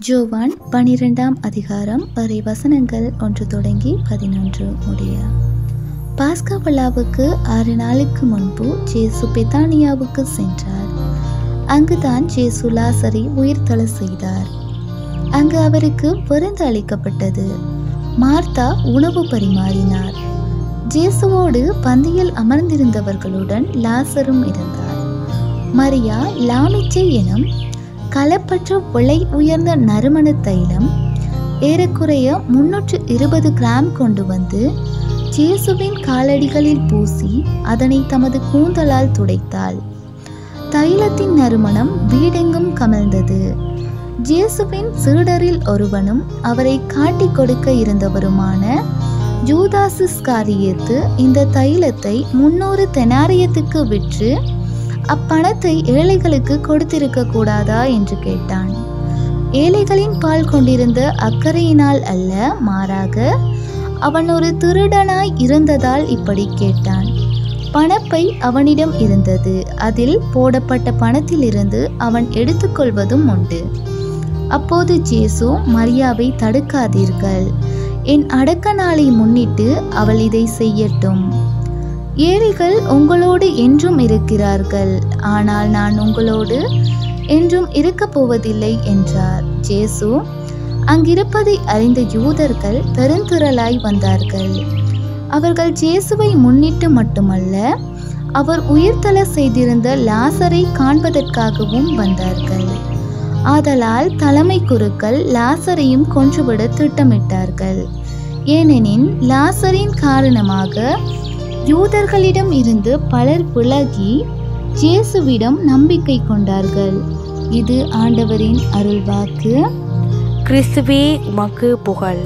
ஜோவான் 12ஆம் அதிகாரம் வரை வசனங்கள் 1 தொடங்கி 11 முடிய. பாஸ்கா விழாவுக்கு 6 நாளுக்கு முன்பு ஜேசு பெத்தானியாவுக்கு சென்றார். அங்குதான் ஜேசு லாசரை உயிர்த்தெழ செய்தார். அங்கு அவருக்கு விருந்து அளிக்கப்பட்டது. மார்த்தா உணவு பரிமாறினார். ஜேசுவோடு பந்தியில் அமர்ந்திருந்தவர்களுடன் லாசரும் இருந்தார். மரியா லாமிச்சை எனும் கலப்பற்ற விலை உயர்ந்த நறுமண தைலம் ஏறக்குறைய 320 கிராம் கொண்டு வந்து ஜேசுவின் காலடிகளில் பூசி அதனை தமது கூந்தலால் துடைத்தாள். தைலத்தின் நறுமணம் வீடெங்கும் கமழ்ந்தது. ஜேசுவின் சீடரில் ஒருவனும் அவரை காட்டிக் கொடுக்க இருந்தவருமான யூதாஸ் இஸ்காரியோத்து இந்த தைலத்தை 300 தெனாரியத்துக்கு விற்று அப்பணத்தை ஏழைகளுக்கு கொடுத்திருக்க கூடாதா என்று கேட்டான். ஏழைகளின் பால் கொண்டிருந்த அக்கறையினால் அல்ல, மாறாக அவன் ஒரு திருடனாய் இருந்ததால் இப்படி கேட்டான். பணப்பை அவனிடம் இருந்தது. அதில் போடப்பட்ட பணத்திலிருந்து அவன் எடுத்துக்கொள்வதும் உண்டு. அப்போது ஜேசு மரியாவை தடுக்காதீர்கள், என் அடக்க நாளை முன்னிட்டு அவள் இதை செய்யட்டும். ஏழைகள் உங்களோடு என்றும் இருக்கிறார்கள், ஆனால் நான் உங்களோடு என்றும் இருக்கப் போவதில்லை என்றார். ஜேசு அங்கிருப்பதை அறிந்த யூதர்கள் பெருந்திரளாய் வந்தார்கள். அவர்கள் ஜேசுவை முன்னிட்டு மட்டுமல்ல, அவர் உயிர்த்தெழ செய்திருந்த லாசரை காண்பதற்காகவும் வந்தார்கள். ஆதலால் தலைமை குருக்கள் லாசரையும் கொன்றுவிட திட்டமிட்டார்கள். ஏனெனில் லாசரின் காரணமாக யூதர்களிடம் இருந்து பலர் விலகி ஜேசுவிடம் நம்பிக்கை கொண்டார்கள். இது ஆண்டவரின் அருள்வாக்கு. கிறிஸ்துவே உமக்கு புகழ்.